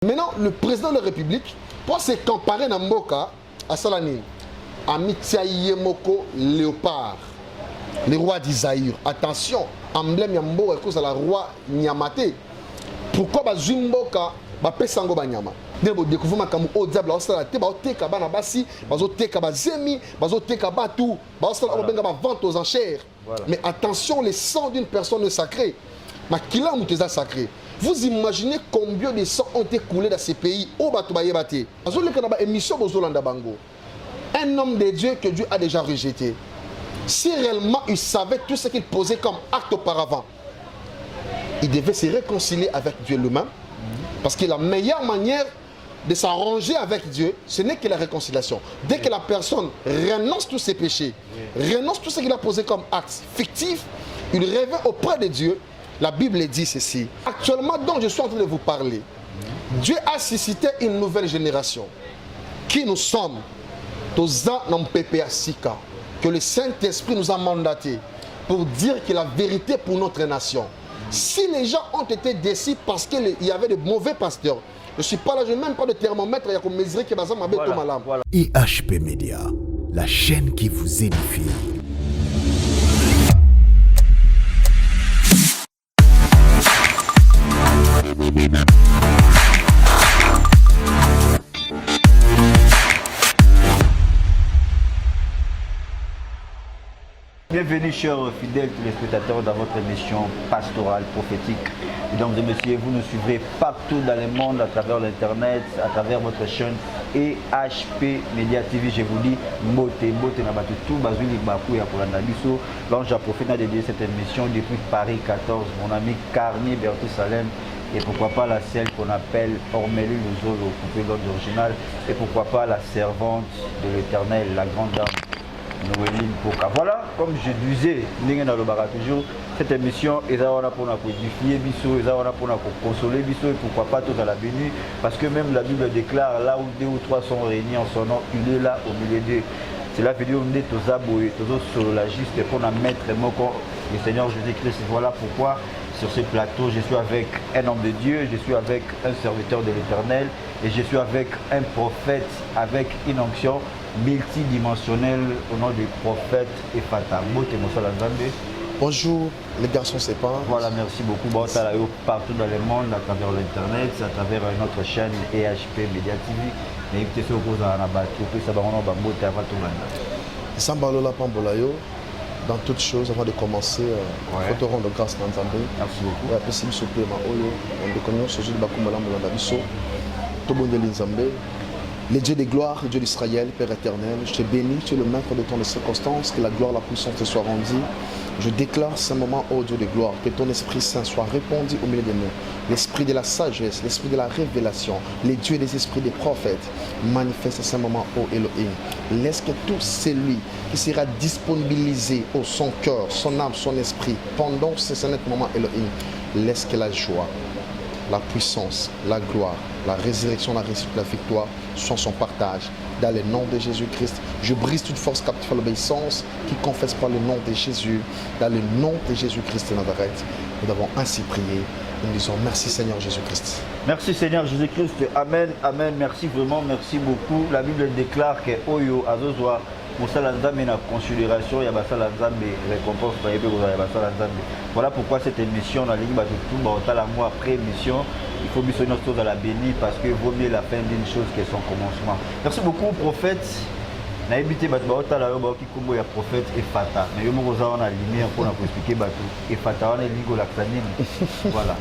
Maintenant, le président de la République, pour se comparer à Mboka, à Salani, Amitia Yemoko Léopard, le roi d'Isaïr. Attention, emblème Yambo est cause à la roi Nyamate. Pourquoi Bazumboka Bapesango Banyama? Debo découvrir ma au diable, au salate, au teka banabasi, au teka bazemi, au teka batou, au salate, vente aux enchères. Mais attention, les sangs d'une personne sacrée. Ma kila mouteza sacré. Vous imaginez combien de sangs ont été coulés dans ces pays au Batoubaye Baté. Un homme de Dieu que Dieu a déjà rejeté. Si réellement il savait tout ce qu'il posait comme acte auparavant, il devait se réconcilier avec Dieu lui-même. Parce que la meilleure manière de s'arranger avec Dieu, ce n'est que la réconciliation. Dès que la personne renonce tous ses péchés, renonce tout ce qu'il a posé comme acte fictif, il revient auprès de Dieu. La Bible dit ceci. Actuellement, dont je suis en train de vous parler, Dieu a suscité une nouvelle génération. Qui nous sommes? Que le Saint-Esprit nous a mandatés pour dire que la vérité pour notre nation. Si les gens ont été déçus parce qu'il y avait de mauvais pasteurs, je ne suis pas là, je n'ai même pas de thermomètre. Voilà. IHP Média, la chaîne qui vous édifie. Bienvenue chers fidèles téléspectateurs dans votre émission pastorale prophétique. Mesdames et messieurs, vous nous suivrez partout dans le monde à travers l'internet, à travers votre chaîne EHP Media TV. Je vous dis, Mbote Nabatu, tout Bazuli Bakou et Apolanda Bisso. L'ange à prophète a dédié cette émission depuis Paris 14. Mon ami Carnier Berthe Salem. Et pourquoi pas la celle qu'on appelle Ormélie Luzolo, coupée l'ordre original. Et pourquoi pas la servante de l'Éternel, la grande dame. Voilà, comme je disais, toujours, cette émission est là pour nous édifier, est là pour nous consoler, et pourquoi pas tout à la bénie, parce que même la Bible déclare là où 2 ou 3 sont réunis en son nom, il est là au milieu d'eux. C'est la vidéo où on est tous aboyés, tous sololagistes pour nous mettre le Seigneur Jésus-Christ. Voilà pourquoi sur ce plateau, je suis avec un homme de Dieu, je suis avec un serviteur de l'Éternel et je suis avec un prophète avec une onction multidimensionnelle au nom du prophète Ephata. Bonjour les garçons, c'est pas. Voilà, merci beaucoup. Bon, partout dans le monde, à travers l'internet, à travers notre chaîne EHP Media TV. N'hésitez pas à dans toutes choses, avant de commencer, il faut te rendre grâce dans Nzambe. Merci beaucoup. Le Dieu des gloires, le Dieu d'Israël, Père éternel, je te bénis, tu es le maître de ton circonstances, que la gloire, la puissance te soit rendue. Je déclare ce moment, ô Dieu de gloire, que ton Esprit Saint soit répandu au milieu de nous. L'esprit de la sagesse, l'esprit de la révélation, les dieux des esprits des prophètes, manifeste ce moment, ô Elohim. Laisse que tout celui qui sera disponibilisé au son cœur, son âme, son esprit, pendant ce moment, Elohim, laisse que la joie, la puissance, la gloire, la résurrection, la victoire sont son partage. Dans le nom de Jésus-Christ, je brise toute force captive à l'obéissance qui confesse par le nom de Jésus. Dans le nom de Jésus-Christ de Nazareth, nous avons ainsi prié. Nous disons merci Seigneur Jésus-Christ. Merci Seigneur Jésus-Christ. Amen, amen. Merci vraiment, merci beaucoup. La Bible déclare que Oyo Azozwa Moussala Nzambe na considération, Yabasala Nzambe récompense par Yabasala Nzambe. Voilà pourquoi cette émission, la ligne tout la mois après émission, il faut missionner notre chose à la bénie parce que vaut mieux la fin d'une chose que son commencement. Merci beaucoup prophète. Na habité Batbaota la yoba qui combo ya prophète Ephata. Mais yo moko za on a lumière pour nous expliquer batou. Ephata on est ligo la Voilà.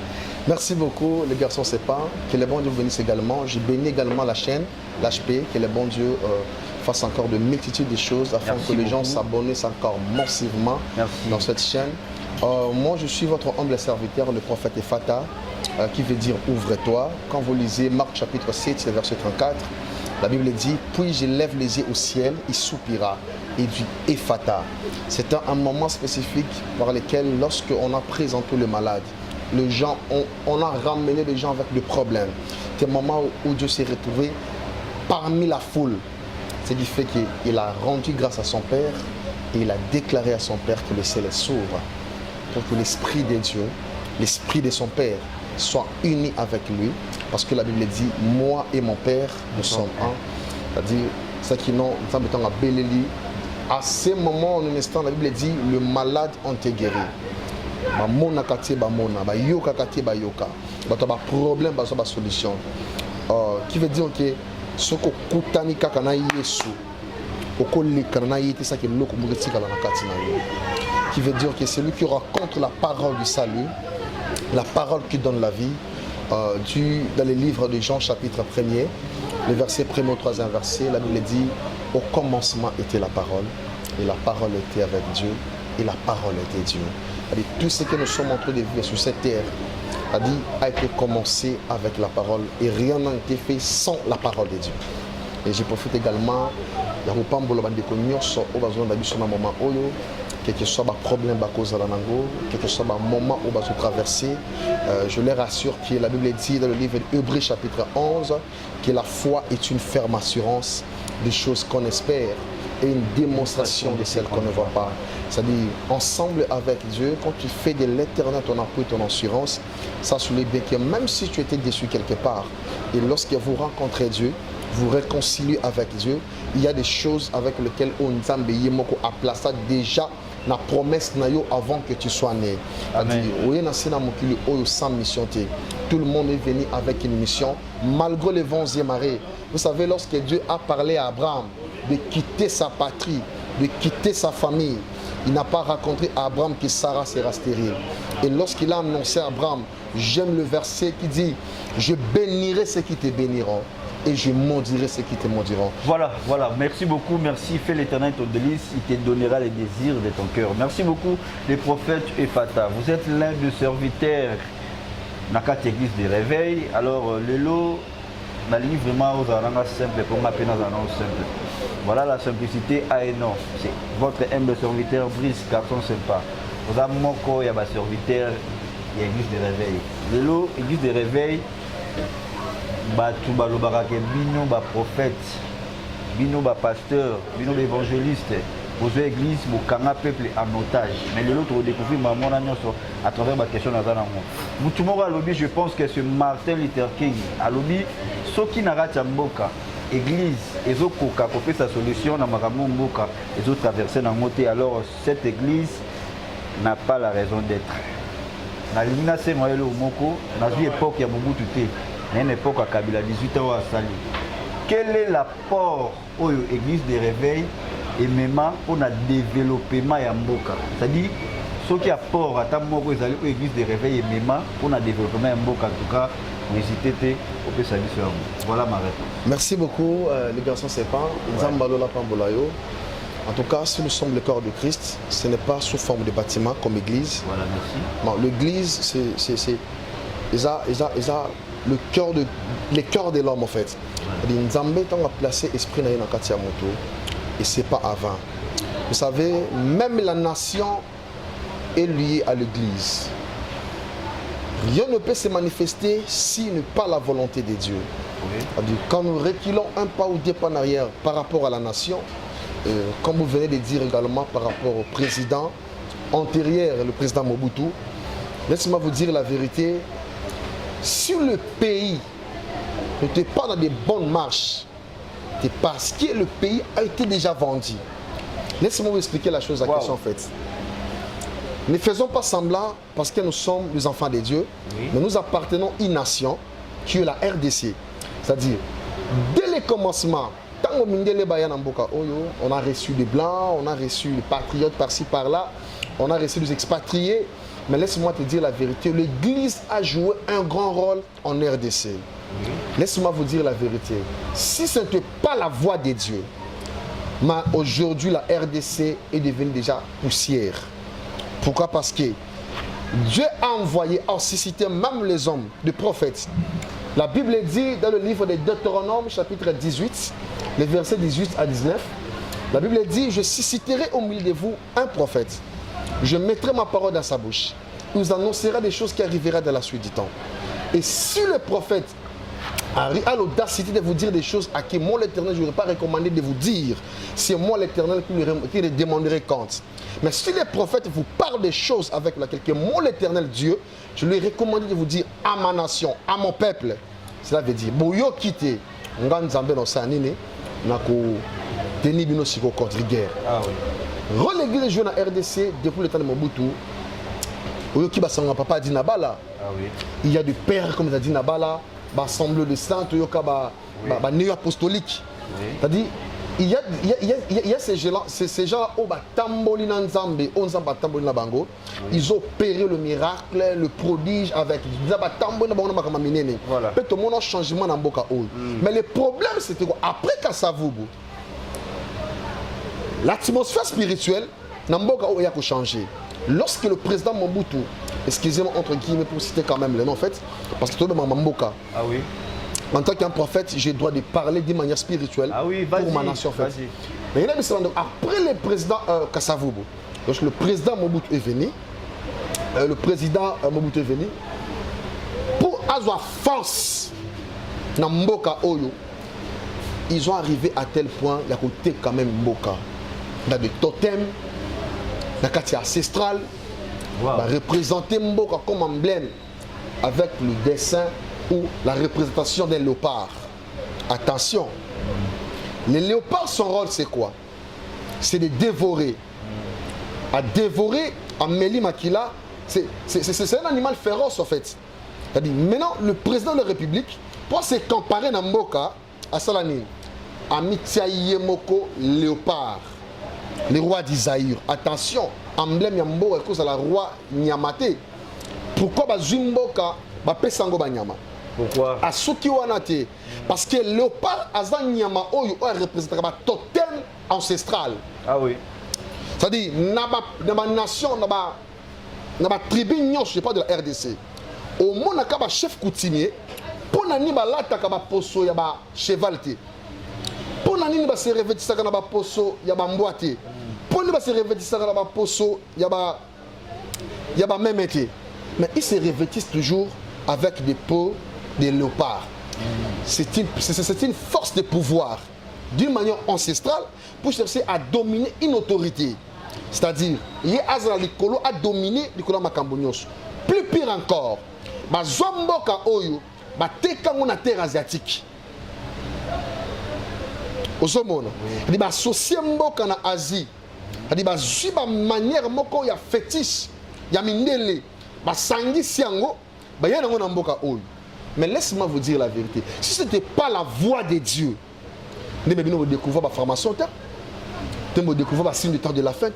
Merci beaucoup les garçons, c'est pas que les bons Dieu vous bénissent également. Je bénis également la chaîne, l'HP, que les bons Dieu fassent encore de multitudes de choses afin que les gens s'abonnent encore massivement dans cette chaîne. Moi je suis votre humble serviteur, le prophète Ephata, qui veut dire ouvre-toi. Quand vous lisez Marc chapitre 7, verset 34, la Bible dit, puis je lève les yeux au ciel, il soupira et dit Ephata. C'est un moment spécifique par lequel lorsqu'on a présenté le malade, les gens on a ramené les gens avec des problèmes. C'est un moment où Dieu s'est retrouvé parmi la foule. C'est du fait qu'il a rendu grâce à son Père et il a déclaré à son Père que le ciel s'ouvre pour que l'Esprit de Dieu, l'Esprit de son Père soit uni avec lui Parce que la Bible dit, moi et mon Père, nous sommes un. C'est-à-dire, ça qui n'ont à Béléli. À ce moment, en un instant, la Bible dit, le malade ont été guéri. Mona kati ba mona, ba yoka kati ba yoka. Ba to ba problème ba so ba solution. Qui veut dire que ce ko kutani kaka na Yesu. Oko le kana yete ça que loko muriti kala na kati na yo. Qui veut dire que c'est lui qui raconte la parole du salut, la parole qui donne la vie. Dans les livres de Jean chapitre 1er, le verset 1er au 3e verset, la Bible dit, au commencement était la parole, et la parole était avec Dieu, et la parole était Dieu. C'est-à-dire, tout ce que nous sommes en train de vivre sur cette terre a été commencé avec la parole, et rien n'a été fait sans la parole de Dieu. Et je profite également, il y a un moment quel que soit le problème, quel que soit le moment où vous traversez, je les rassure que la Bible dit dans le livre d'Hébreux chapitre 11 que la foi est une ferme assurance des choses qu'on espère et une démonstration de celles qu'on ne voit pas. C'est-à-dire, ensemble avec Dieu, quand tu fais de l'éternel ton appui, ton assurance, ça soulève bien que même si tu étais déçu quelque part, et lorsque vous rencontrez Dieu, vous réconciliez avec Dieu, il y a des choses avec lesquelles on a placé déjà la promesse avant que tu sois né. Sans mission. Tout le monde est venu avec une mission, malgré les vents et marées. Vous savez, lorsque Dieu a parlé à Abraham de quitter sa patrie, de quitter sa famille, il n'a pas raconté à Abraham que Sarah sera stérile. Et lorsqu'il a annoncé à Abraham, j'aime le verset qui dit, je bénirai ceux qui te béniront. Et je maudirai ceux qui te maudiront. Voilà, voilà. Merci beaucoup. Merci. Fais l'Éternel ton délice. Il te donnera les désirs de ton cœur. Merci beaucoup, les prophètes Epata. Vous êtes l'un des serviteurs de la église de réveil. Alors, le lot, la ligne vraiment aux arrangements simples pour m'appeler dans un nom simple. Voilà la simplicité à un nom. C'est votre humble serviteur, Brice, garçon sympa. Vous avez mon corps, il y a ma serviteur, il y a l'église de réveil. Le lot, église de réveil. Batu balobarake bino ba prophète, bino ba pasteur, bino ba évangéliste, vos églises, vos kanga peuple en otage. Mais l'autre découvrir maman à travers ma question dans un amour. Moutumora lobby, je pense que ce Martin Luther King à lobby, ceux qui n'arrêtent pas mboka, église, et autres koka, fait sa solution dans makambo mboka, et autres traversés dans moté. Alors cette église n'a pas la raison d'être. Na limina c'est moi le moko, dans une époque il y a beaucoup de thé. À une époque à Kabila 18 ans à Sali. Quel est l'apport aux églises de réveil et même pour le développement de Mboka? C'est-à-dire, ce qui apporte à Tamoko aux églises de réveil et même pour le développement de Mboka. En tout cas, n'hésitez pas au PSA. Voilà ma réponse. Merci beaucoup, les garçons, c'est pas. En tout cas, si nous sommes le corps de Christ, ce n'est pas sous forme de bâtiment comme église. Voilà, merci. Bon, l'église, c'est le cœur de l'homme en fait. Nous avons placé l'esprit dans la Katia Moto et ce n'est pas avant. Vous savez, même la nation est liée à l'église. Rien ne peut se manifester si ce n'est pas la volonté de Dieu. Oui. Quand nous reculons un pas ou deux pas en arrière par rapport à la nation, comme vous venez de dire également par rapport au président antérieur, le président Mobutu, laissez-moi vous dire la vérité. Si le pays n'était pas dans de bonnes marches, c'est parce que le pays a été déjà vendu. Laissez-moi vous expliquer la chose, la question en fait. Ne faisons pas semblant parce que nous sommes les enfants de Dieu, oui. Mais nous appartenons à une nation qui est la RDC. C'est-à-dire, dès le commencement, on a reçu des Blancs, on a reçu les patriotes par-ci par-là, on a reçu des expatriés. Mais laisse-moi te dire la vérité, l'Église a joué un grand rôle en RDC. Laisse-moi vous dire la vérité. Si ce n'était pas la voix de Dieu, aujourd'hui la RDC est devenue déjà poussière. Pourquoi? Parce que Dieu a envoyé, a suscité même les hommes, des prophètes. La Bible dit dans le livre de Deutéronome, chapitre 18, les versets 18 à 19, la Bible dit, je susciterai au milieu de vous un prophète. Je mettrai ma parole dans sa bouche. Il vous annoncera des choses qui arriveront dans la suite du temps. Et si le prophète a l'audacité de vous dire des choses à qui moi l'Éternel, je n'aurais pas recommandé de vous dire, c'est moi l'Éternel qui lui demanderai compte. Mais si les prophètes vous parlent des choses avec lesquelles moi l'Éternel Dieu, je lui ai recommandé de vous dire à ma nation, à mon peuple, cela veut dire boyo quitter nganzambe no sanini nako teni bino siko contre guerre. Ah oui. Relégué jouer na RDC depuis le temps de Mobutu. Oyo ki basanga papa Dinabala. Ah oui. Il y a des pères comme ça Dinabala, assemblée de saints Toyoka ba néo-apostolique. Oui. C'est-à-dire il y a ces gens au Batamboli Nzambe, on Nzamba Tamboli na bango. Ils ont opéré le miracle, le prodige avec Batamboli na bango na minene. Voilà. Peut-être tout le monde a changement dans Mboka Oyo. Mais le problème c'était quoi? Après Kassavubu, l'atmosphère spirituelle dans Mboka Oyo a changé. Lorsque le président Mobutu, excusez-moi entre guillemets pour citer quand même le nom en fait, parce que tout le monde Mboka. Ah oui. En tant qu'un prophète, j'ai le droit de parler d'une manière spirituelle pour ma nation. En fait. Mais après le président Kassavubu, lorsque le président Mobutu est venu, pour avoir force dans Mboka Oyo, ils ont arrivé à tel point, il y a côté quand même Mboka. Il y a des totems, il y a quartier ancestral, représenter Mboka comme emblème avec le dessin ou la représentation d'un léopard. Attention, les léopards, son rôle c'est quoi? C'est de dévorer. À dévorer, en Méli Makila, c'est un animal féroce en fait. C'est-à-dire, maintenant, le président de la République, pour se comparer à Mboka, à Salani, à Moko léopard, le roi d'Isaïr. Attention, emblème Yambo est cause à la roi Nyamate. Pourquoi Bazumboka Bapesango Banyama? Pourquoi? Parce que le léopard Azan Nyama Oyo représente un totem ancestral. Ah oui. C'est-à-dire, dans ma nation, dans ma tribu, je ne sais pas de la RDC. Au monde, il y a un chef coutumier. Pour que nous ayons un poso, il y a un cheval. Pour que nous ayons un poso, il y a un boîte. Pour que nous ayons un poso, il y a un même métier. Mais ils se revêtissent toujours avec des peaux de léopard. C'est une force de pouvoir d'une manière ancestrale pour chercher à dominer une autorité. C'est-à-dire, il y a Likolo à dominer Likolo Makambonyos. Plus pire encore, Zomboka Oyo, Teka na terre asiatique. Osomona, il y a associé Mboka na Asie. Il y a une manière moko ya fétiche, ya mindele, sangi siango, il y a un Mboka Oyo. Mais laisse-moi vous dire la vérité. Si ce n'était pas la voix de Dieu, nous allons découvrir la formation, nous allons découvrir le signe du temps de la fin,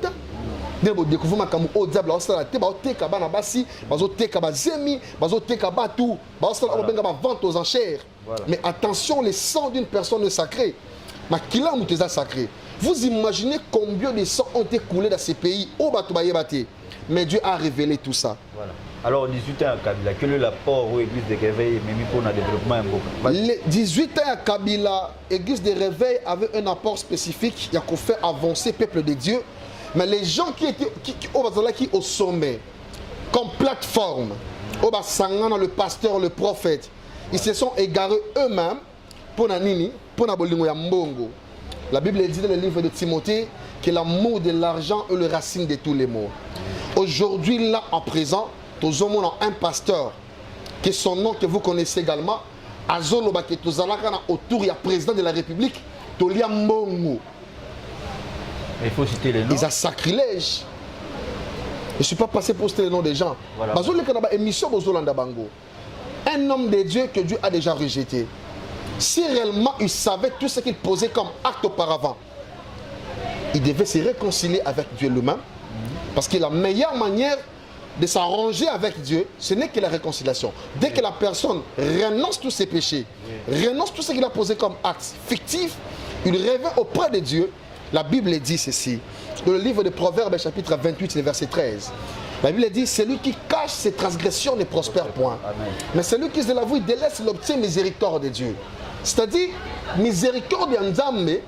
nous allons découvrir le diable, nous allons découvrir vente aux enchères. Mais attention, le sang d'une personne sacrée, sacré. Vous imaginez combien de sang ont été coulés dans ces pays au Batubayebate. Mais Dieu a révélé tout ça. Voilà. Alors, 18 ans à Kabila, quel est l'apport aux églises de réveil pour le développement Mboka? Les 18 ans à Kabila, l'église de réveil avait un apport spécifique qui a fait avancer le peuple de Dieu. Mais les gens qui étaient au sommet, comme plateforme, le pasteur, le prophète, ils se sont égarés eux-mêmes pour Nanini, pour Nabolingo Yambongo. La Bible dit dans le livre de Timothée que l'amour de l'argent est le racine de tous les maux. Aujourd'hui, là, en présent, nous avons un pasteur, qui est son nom que vous connaissez également, Azolo Baketozalakana, autour du président de la République, Tolia Mbongo. Il faut citer les noms. Ils ont sacrilège. Je ne suis pas passé pour citer les noms des gens. Voilà. Un homme de Dieu que Dieu a déjà rejeté. Si réellement il savait tout ce qu'il posait comme acte auparavant, il devait se réconcilier avec Dieu lui-même. Parce que la meilleure manière de s'arranger avec Dieu, ce n'est que la réconciliation. Dès que la personne renonce tous ses péchés, renonce tout ce qu'il a posé comme acte fictif, il revient auprès de Dieu. La Bible dit ceci, dans le livre de Proverbes, chapitre 28, verset 13. La Bible dit, celui qui cache ses transgressions ne prospère point. Amen. Mais celui qui se l'avoue, il délaisse, il obtient miséricorde de Dieu. C'est-à-dire, miséricorde de Nzambe,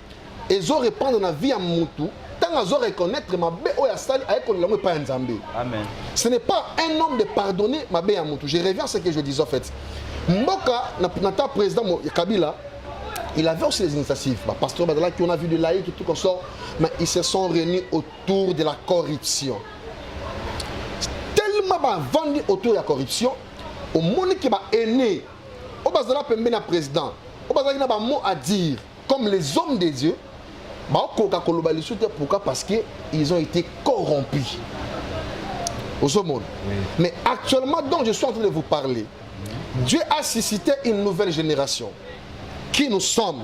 ils ont répandre dans la vie à Moutou, tant qu'ils ont reconnaître ma bé ou yastali avec le pas Nzambe. Amen. Ce n'est pas un homme de pardonner ma bé à Moutou. Je reviens à ce que je disais en fait. Mboka, notre président Kabila, il avait aussi des initiatives. Pasteur Badala, qui on a vu de laïcs et tout comme ça, mais ils se sont réunis autour de la corruption. Tellement vendu autour de la corruption, au monde qui va aîné, au bazala pembe na président, o bazala na ba mot à dire comme les hommes de Dieu, ba koka koloba lisute pourquoi parce que ils ont été corrompus. Au monde. Oui. Mais actuellement dont je suis en train de vous parler, Dieu a suscité une nouvelle génération qui nous sommes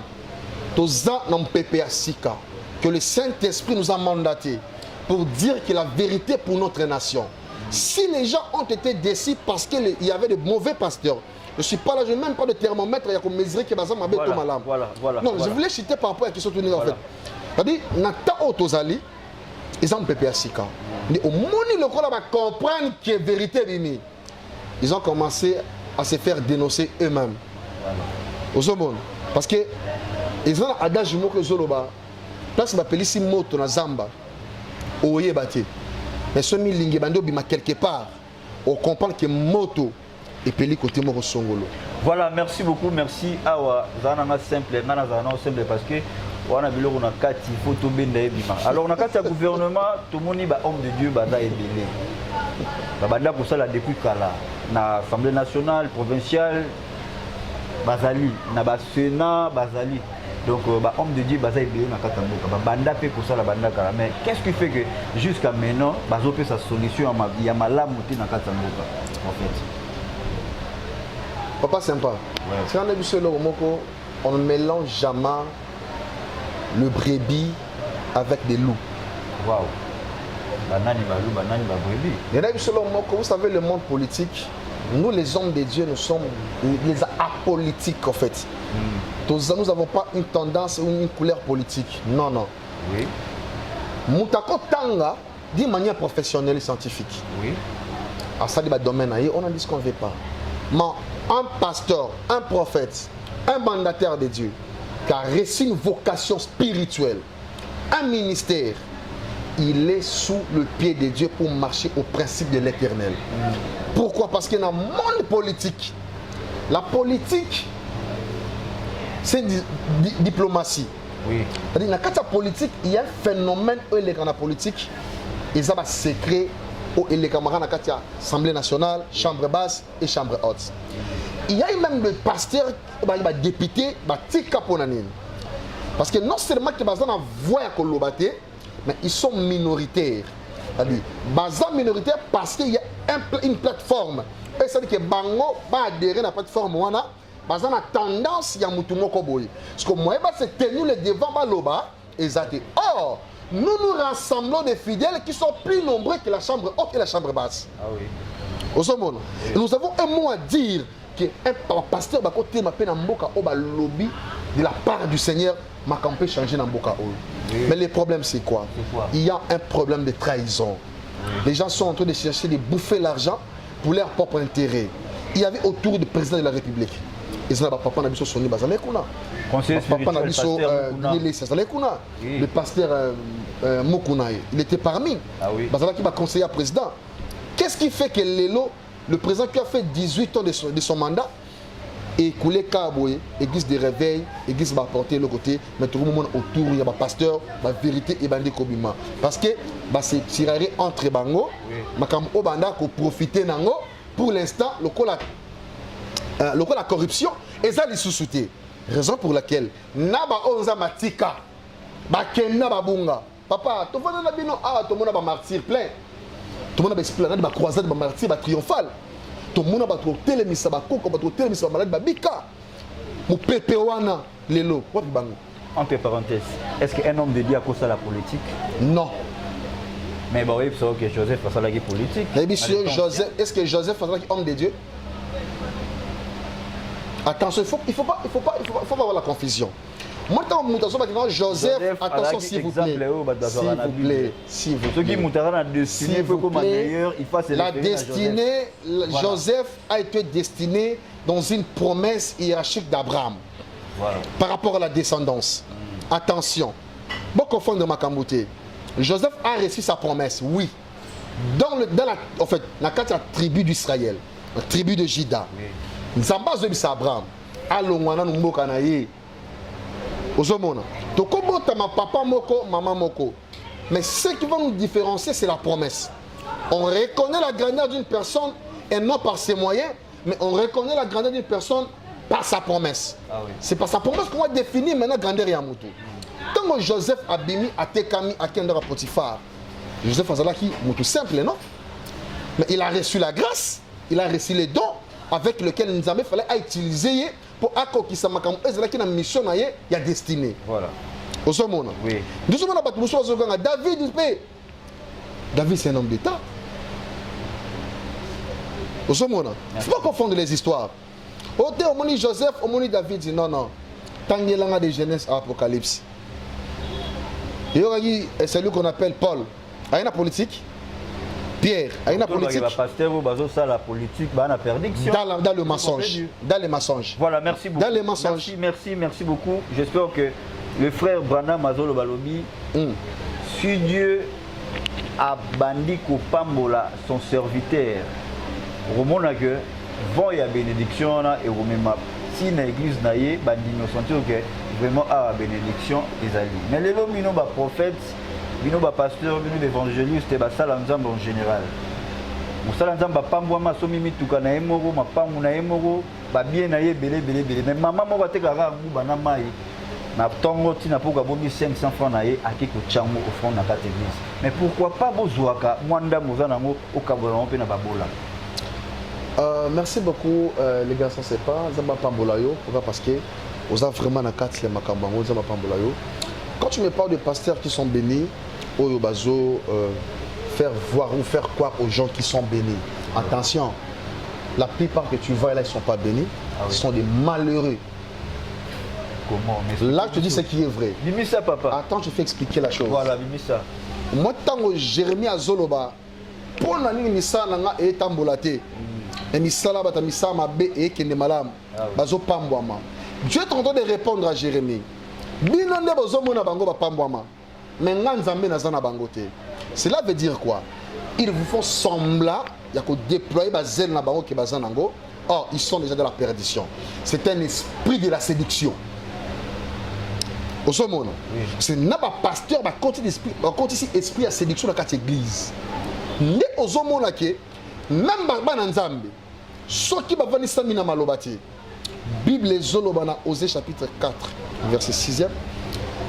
tous dans PPA Sika, que le Saint-Esprit nous a mandaté pour dire que la vérité pour notre nation. Si les gens ont été déçus parce qu'il y avait de mauvais pasteurs, je ne suis pas là, je n'ai même pas de thermomètre, il y a comme mesurer qui est basé voilà. Non, je voulais citer par rapport à la question de en fait. C'est-à-dire, Nata Otozali, ils ont PPA Sika. Au moment où le va comprendre que la vérité est, ils ont commencé à se faire dénoncer eux-mêmes. Au monde. Parce que ils ont un adage que Zoloba, place ma pelisi moto na zamba, oye bate. Mais ce milingue bando bima quelque part, on comprend que moto et peli côté moko songolo. Voilà, merci beaucoup, merci. Awa, zananga simple, nana zananga simple parce que on a vu qu'on a 4 photos benda bima. Alors on a 4 gouvernement, tout le monde est homme de Dieu bada et belé. Banda pour ça la depuis kala na Assemblée nationale, provinciale, Bazali, na ba Sénat, Bazali. Donc, homme de Dieu, Bazali belé na katamboka. Banda pe pour ça la banda kala. Mais qu'est-ce qui fait que jusqu'à maintenant, Bazo peut sa solution à ma vie, à ma lame mouti na katamboka en fait. Papa sympa. C'est un émission on ne mélange jamais le brebis avec des loups. Waouh. Banani balou, banani brebis. Vous savez, le monde politique, nous les hommes de Dieu, nous sommes les apolitiques en fait. Nous n'avons pas une tendance ou une couleur politique. Non, non. Oui. Moutako Tanga, d'une manière professionnelle et scientifique. Oui. À ça, dans le domaine, on a dit ce qu'on ne veut pas. Mais un pasteur, un prophète, un mandataire de Dieu, qui a reçu une vocation spirituelle, un ministère, il est sous le pied de Dieu pour marcher au principe de l'éternel. Pourquoi? Parce qu'il y a un monde politique. La politique, c'est une diplomatie. Oui. Dans la politique, il y a un phénomène où il y a la politique, ils ont un secret où il y a l'Assemblée nationale, chambre basse et chambre haute. Il y a même des pasteurs, des députés, des caponanines. Parce que non seulement que les gens voient mais ils sont minoritaires. C'est-à-dire, ils minoritaires parce qu'il y a une plateforme. Et c'est-à-dire que Bango va adhérer à la plateforme. Ils ont tendance à Moutoumoko. Parce que moi, c'est tenu le devant Baloba. Or, nous nous rassemblons des fidèles qui sont plus nombreux que la chambre haute et la chambre basse. Ah oui. Nous avons un mot à dire que un pasteur va côté ma peine en boka au lobby de la part du Seigneur m'a campé changer dans boka. Mais le problème c'est quoi? Il y a un problème de trahison. Les gens sont en train de chercher de bouffer l'argent pour leur propre intérêt. Il y avait autour du président de la République. Ils ont papa Nabiso Soni Bazale Kuna. Papa Nabiso le pasteur Mokunaï. Il était parmi. Bazala qui va conseiller à président. Qu'est-ce qui fait que le président qui a fait 18 ans de son mandat, écoulé Kaboye, église de réveil, église va porter le côté, mais tout le monde autour, il y a un pasteur, la vérité et bandé Kobima. Parce que c'est tiré entre Bango, mais comme Obanda qui profite Nango, pour l'instant, la corruption, et ça les sous-soutés. Raison pour laquelle, Naba Onza Matika, Bakena Babunga, papa, tout le monde a un martyr plein. Tout le monde a esplanade, a croisade, a martyr, a triomphal. Tout le monde a trouvé télémissa, a coco, a trouvé télémissa, a malade, a bika. Mon pépéwana, l'élo. Entre parenthèses, est-ce qu'un homme de Dieu a causé la politique? Non. Mais bah oui, c'est vrai que Joseph a fait la politique. Mais monsieur, Joseph, est-ce que Joseph a fait homme de Dieu? Attention, il faut pas avoir la confusion. Moi, quand je dis Joseph, attention s'il vous plaît. S'il vous plaît. La destinée, Joseph a été destiné dans une promesse hiérarchique d'Abraham. Voilà. Par rapport à la descendance. Attention. Beaucoup de de Makambouté. Joseph a reçu sa promesse, oui. Dans la tribu d'Israël, la tribu de Juda. Nzamba zobisa Abraham. Alongwana numboka na ye. Ozomona. Tokobota ma papa moko, maman moko. Mais ce qui va nous différencier, c'est la promesse. On reconnaît la grandeur d'une personne et non par ses moyens, mais on reconnaît la grandeur d'une personne par sa promesse. Ah oui. C'est par sa promesse qu'on va définir maintenant grandeur et Amoutou. Tant que Joseph Abimi a Tekami a Kendra Potiphar, Joseph Azalaki, Moutou simple, non? Mais il a reçu la grâce, il a reçu les dons avec lesquels nous avons fallu utiliser pour accomplir sa makam. Et c'est là qu'il a une mission, il y a destinée. Voilà. Au ce moment. Oui. Nous sommes à David, c'est un homme d'État. Au ce moment. Il ne faut pas confondre les histoires. Au moni Joseph, au moni David dit non, non. Tant qu'il y a des Genèse à Apocalypse. C'est lui qu'on appelle Paul. Il y a une politique. Pierre, il y a une politique. La politique, dans le mensonge. Dans les mensonges. Voilà, merci beaucoup. Dans les mensonges. Merci beaucoup. J'espère que le frère Branham Mazolo Balobi, si Dieu a bandi Kopambola, son serviteur, Romona que vont y a bénédiction et Romema. Si l'église n'a pas bandi, nous sentons que vraiment à bénédiction les alliés. Mais les hommes, ils n'ont pas prophète. Bino ba pasteur, bino évangéliste, ba sala nzambe en général. Musala nzambe ba pambwa masomi mituka na emoro, mapangu na emoro, ba bien na ye belé. Mais maman mo ba tekaka nguba na mai. Na tongo tina poka bomi 500 francs na ye akiko chango au front na kate église. Mais pourquoi pas bozwaka mwanda mozana ngo okabola mpe na babola. Merci beaucoup les garçons, c'est pas zamba pambola yo, pourquoi parce que vous avez vraiment na kate ya makambango zamba pambola yo. Quand tu me parles de pasteurs qui sont bénis, au bazo, faire voir ou faire croire aux gens qui sont bénis. Attention, la plupart que tu vois là, ils ne sont pas bénis, ils sont des malheureux. Comment? Là, je te dis ce qui est vrai. Bimisa, papa. Attends, je vais expliquer la chose. Voilà, Bimisa. Moi, tant que Jérémie a Zoloba, pour l'année, Missa Nanga et Tambolate, et Missa Labata, Missa Mabe et Kendemalam, Bazo Pambouama. Dieu est en train de répondre à Jérémie. Cela veut dire quoi? Ils vous font semblant, il y a que déployer bazel na bango qui bazanango. Or, ils sont déjà dans la perdition. C'est un esprit de la séduction. Au ce moment, c'est n'a pas pasteur, bah continue esprit à séduction dans cette église. Mais au ce moment là que même bananzambe, ceux qui va venir samina malobati. Bible Zolobana, Osée chapitre 4, verset 6e.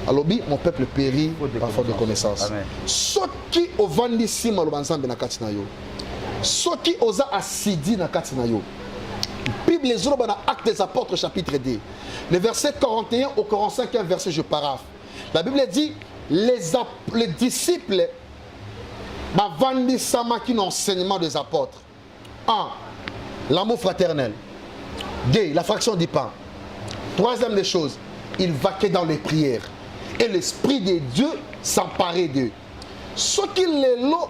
Alors, mon peuple périt par faute de connaissance. Ceux qui ont vendu si malobanzambe na katinayo, ceux qui osa assidi na katinayo. Bible Zolobana, Actes des Apôtres, chapitre 2, le verset 41 au 45, un verset je paraphe. La Bible dit les disciples vendent samaki l'enseignement des apôtres. 1. L'amour fraternel. 2. La fraction du pain. Troisième des choses, il vaquait dans les prières. Et l'Esprit de Dieu s'emparait d'eux. Ce qui les lots,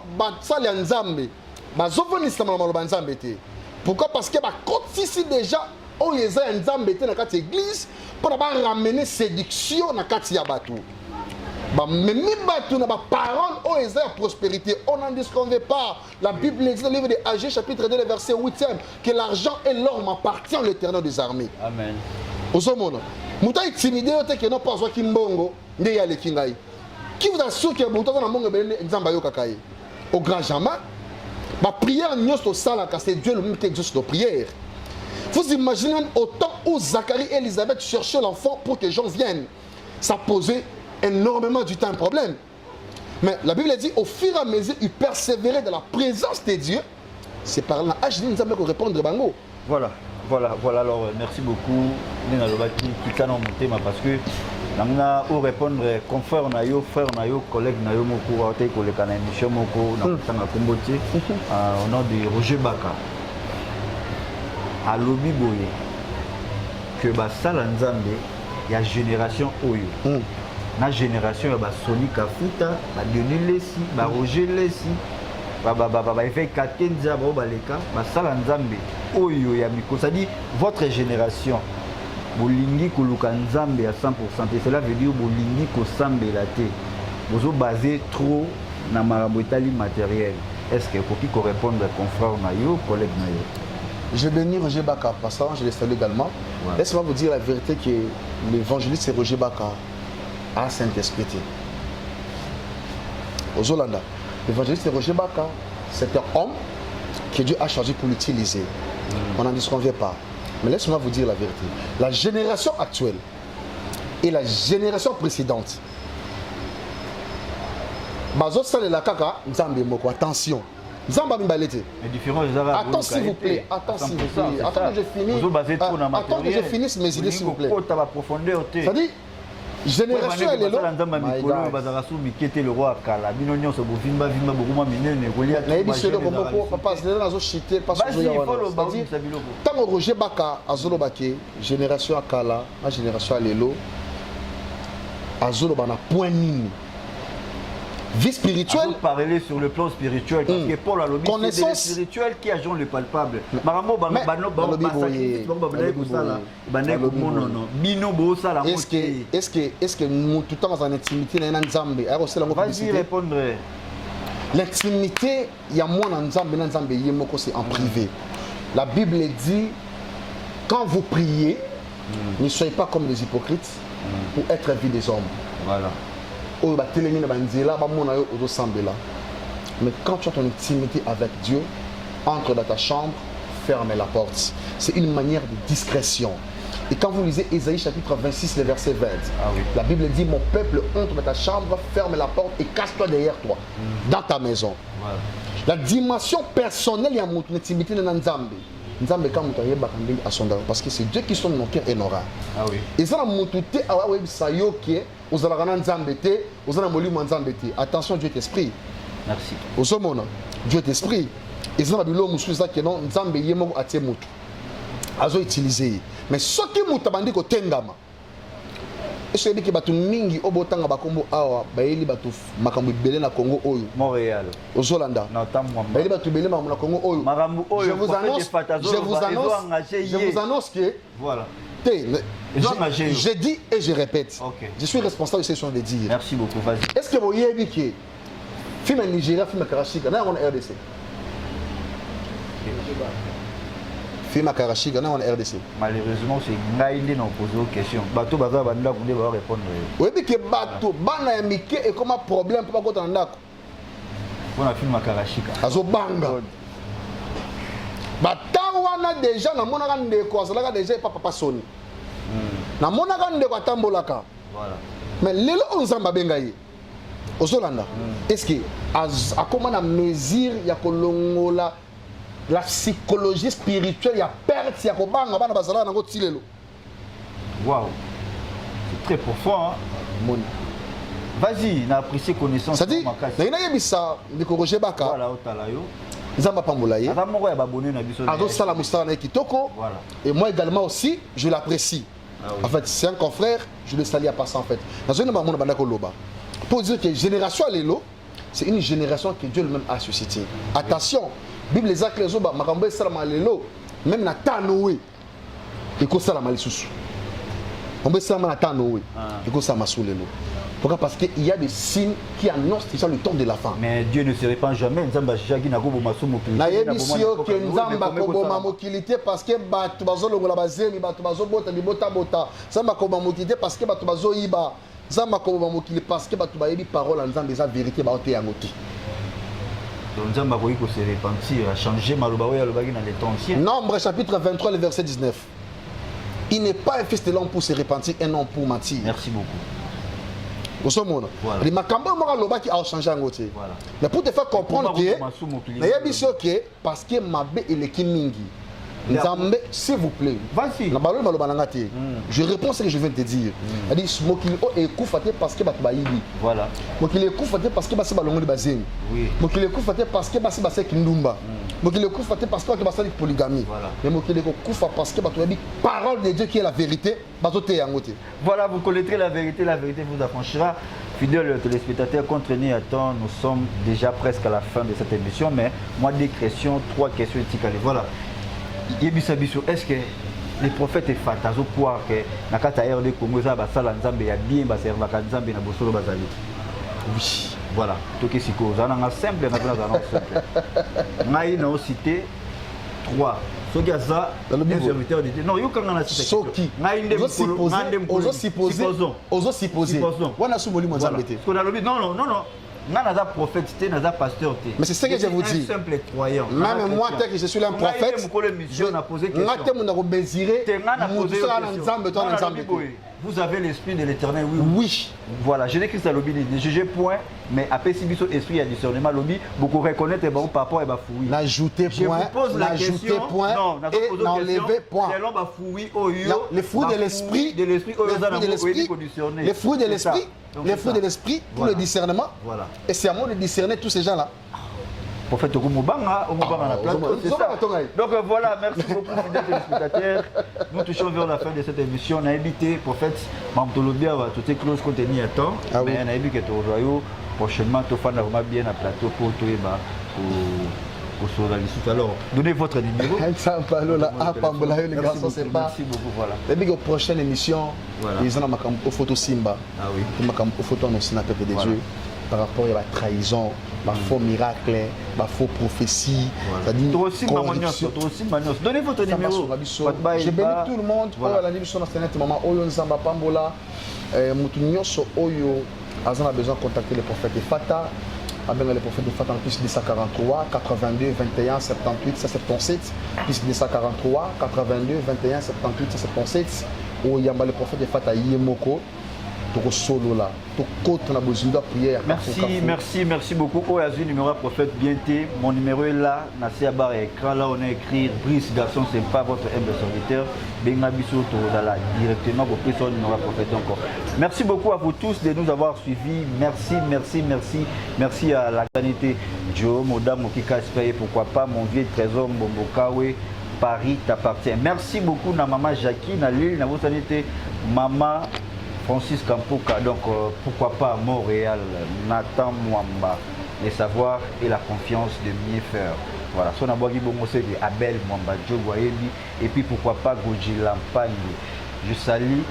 pourquoi? Parce que quand ici déjà, on les a dans l'église pour ramener séduction dans l'église. Mais même parole, on les a prospérité. On n'en disconvient pas. La Bible dit dans le livre de Agé, chapitre 2, verset 8e, que l'argent et l'or m'appartient à l'Éternel des armées. Amen. Au moment, Mouta est timidé, que non pas qui mbongo, qui vous assure que Mouta dans mbongo nzamba kakaye. Au grand jamais, ma prière n'y est au salle, car c'est Dieu le même qui exauce nos prières. Vous imaginez au temps où Zacharie et Élisabeth cherchaient l'enfant pour que les gens viennent, ça posait énormément du temps un problème. Mais la Bible dit au fur et à mesure, ils persévéraient dans la présence de Dieu. C'est par là que nous avons répondre bango. Voilà. Alors merci beaucoup. Parce que nous avons répondre confrère nayo, frère nayo, collègue nayo moko até koleka na émission moko na tanga kombotie au nom de Roger Baka. Alobi boye que ba sala nzambe ya génération oyo. Na génération ya ba Sony Kafuta, ba Dionel Lesi, ba Roger Lesi, ba Effet Kakenza, ba Baleka, ba sala nzambe oyo ya miko. Ça dit votre génération bolingi koluka nzambe à 100%. Et cela veut dire bolingi ko sambela te. Bozo basé trop na marabotali matériel. Est-ce que pour qui correspondre confrère na yo, collègue na yo? Je bénis Roger Baka, passant, je les salue également. Ouais. Laisse-moi vous dire la vérité que l'évangéliste c'est Roger Baka à Saint-Esprit. Aux Hollanda, l'évangéliste c'est Roger Baka, c'est un homme que Dieu a choisi pour l'utiliser. On n'en disconvient pas. Mais laisse-moi vous dire la vérité. La génération actuelle et la génération précédente, attention. Attends s'il vous plaît, attends s'il vous plaît, attends que je finisse mes idées s'il vous plaît. C'est-à-dire, génération elle est là. Tant que Roger Baka azolobake génération akala, la génération alelo azolobana point nini. Vie spirituelle. Vous parlez sur le plan spirituel parce que Paul a le connaissance spirituelle qui agit le palpable. Est-ce que nous tout le temps dans l'intimité vas-y répondre. L'intimité, il y a moins dans c'est en privé. La Bible dit quand vous priez, ne soyez pas comme les hypocrites pour être vie des hommes. Voilà. Mais quand tu as ton intimité avec Dieu, entre dans ta chambre, ferme la porte. C'est une manière de discrétion. Et quand vous lisez Ésaïe chapitre 26, le verset 20, la Bible dit, mon peuple entre dans ta chambre, ferme la porte et cache-toi derrière toi, dans ta maison. Voilà. La dimension personnelle, il y a mon intimité dans Nzambe. Parce que c'est Dieu qui sont dans cœur et nos reins. Et ça, attention, Dieu est esprit. Merci. Dieu est esprit. Et ça, utilisé. Mais ce qui est tengama. Est-ce que batu mingi obotanga bakombo awa baeli batu makambo belé na Congo oyo Montréal Ozolanda baeli batu belé na Congo oyo je vous annonce que voilà je dis et je répète. Je suis responsable de ces choses de dire. Merci beaucoup, vas-y. Est-ce que vous avez dit que film Nigeria, film Karachika, on a RDC. Film Karachika, on a RDC. Malheureusement, c'est Ngaïndé n'a posé aux questions. Bateau Baza Banda voulait répondre. Oui, mais que bateau, Bana Mike et comme un problème pour pas qu'on en a. On a film Karachika. Azo Banga. Batawana déjà, na mona kan de quoi, ça là déjà papa sonné. Na mona kan de quoi tambolaka. Voilà. Mais lelo on zamba bengaye. Ozolanda. Est-ce que à comment la mesure ya kolongola la psychologie spirituelle ya perte ya kobanga bana bazala na ngo tilelo. Waouh. C'est très profond hein. Mon. Vas-y, na apprécié connaissance. Ça dit, na ina yebisa ndiko Roger Baka. Voilà otala yo. Nzamba pambola ye. Ata moko ya babonné na biso. Azo sala mustara na kitoko. Voilà. Et moi également aussi, je l'apprécie. Ah oui. En fait, c'est un confrère, je le salue à passer en fait. Dans une maman banda ko loba. Pour dire que génération Lelo, c'est une génération que Dieu lui-même a suscité. Attention, Bible les actes les oba makambo salama Lelo, même na Tanoé. Et ko salama lisusu. On peut salama na Tanoé. Et ko salama sous Lelo. Pourquoi? Parce qu'il y a des signes qui annoncent déjà le temps de la fin. Mais Dieu ne se répand jamais. Nzamba shaki na kobo masumu kili. Na yebisio ke nzamba kobo mamokilité parce que batu bazolongola bazemi batu bazobota bibota bota. Nzamba kobo mamokilité parce que batu bazoyiba. Nzamba kobo mamokilité parce que batu bayebi parole en nzamba eza vérité ba ote yangote. Donc Nzamba koyi ko se repentir, a changer maloba oya lobaki na les temps anciens. Nombre chapitre 23 le verset 19. Il n'est pas un fils de l'homme pour se repentir et non pour mentir. Merci beaucoup. Les macambres qui a changé en côté. Mais pour te faire comprendre que parce que ma bé et les kimingi. S'il vous plaît. Vas-y. Je réponds à ce que je viens de te dire. Elle dit Mokili est koufaté parce que Batoubaïbi. Voilà. Mokili est koufaté parce que Bassi Balongo de Bazin. Oui. Mokili est koufaté parce que Bassi Bassé Kindumba. Mokili est koufaté parce que Bassi polygamie. Mais Mokili est koufaté parce que Batoubaïbi, parole de Dieu qui est la vérité, Bazoté Yangoté. Voilà, vous connaîtrez la vérité vous affranchira. Fidèles téléspectateurs, contre nous attend, nous sommes déjà presque à la fin de cette émission, mais moi, des questions, 3 questions éthiques. Voilà. Est-ce que les prophètes et fatas au pouvoir que na kata RD Congo za basala nzambe ya bien ba serva ka nzambe na bosolo bazali? Oui, voilà. Toke siko za na simple na simple. Ngai na cité 3. Soki aza le serviteur de Dieu. Non, yo kanga na cité. Soki. Ngai ndem ozo supposer. Wana sumoli mo nzambe te. Non. naza prophète, naza pasteur. Mais c'est ce que je vous dis. Un simple croyant. Même moi, tel que je suis un prophète, vous avez l'esprit de l'éternel, oui. Oui. Voilà, Jésus-Christ a lobby, ne jugez point, mais après si vous esprit à discernement, lobby, beaucoup reconnaître bon papa et fouiller. N'ajoutez point, n'ajoutez point et n'enlevez point. Les fruits de l'esprit, les fruits de l'esprit, les fruits de l'esprit pour le discernement. Voilà. Et c'est à moi de discerner tous ces gens-là. Prophète Okumubanga, donc voilà, merci beaucoup fidèles téléspectateurs. Nous touchons vers la fin de cette émission. On a invité prophète Mamtolobia, tout est close contenu à temps. Mais on a invité que tu prochainement, tu vas vraiment bien à plateau pour tout et bas. Alors, donnez votre numéro. Merci beaucoup. Voilà. Et puis, la prochaine émission, ils ont une photo Simba. Ah oui. Une photo en sénateur des yeux. Par rapport à la trahison, la faux miracle, la faux prophétie. C'est-à-dire donnez votre numéro. Je bénis tout le monde. La émission de maman Oyo Nzamba Pambola. Moutounyoso Oyo a besoin de contacter le prophète de Fata. Avec le prophète de Fata en plus de 143, 82, 21, 78, 177. Plus de 143, 82, 21, 78, 177. Où il y a le prophète de Fata Yemoko. Merci beaucoup. Oh, Azul numéro prophète Bienté. Mon numéro est là. Nassia barre écran. Là, on a écrit Brice Garçon, c'est pas votre humble serviteur. Benga Bissot directement pour pris son numéro prophète encore. Merci beaucoup à vous tous de nous avoir suivis. Merci à la qualité Joe, Moda, Mokika Espéré, pourquoi pas, mon vieux trésor Mbombokawe. Paris t'appartient. Merci beaucoup, na maman Jackie, na Lille, na votre sanité, maman. Francis Kampuka, donc pourquoi pas Montréal, Nathan Mwamba, les savoirs et la confiance de mieux faire. Voilà, son abouagi bomosé de Abel Mwamba, Joe Guayebi, et puis pourquoi pas Goji Lampagne. Je salue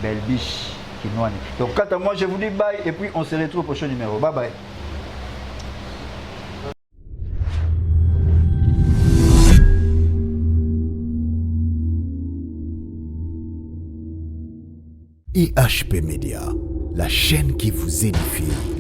Belbiche Kinouani. Donc quant à moi, je vous dis bye et puis on se retrouve au prochain numéro. Bye bye. IHP Média, la chaîne qui vous édifie.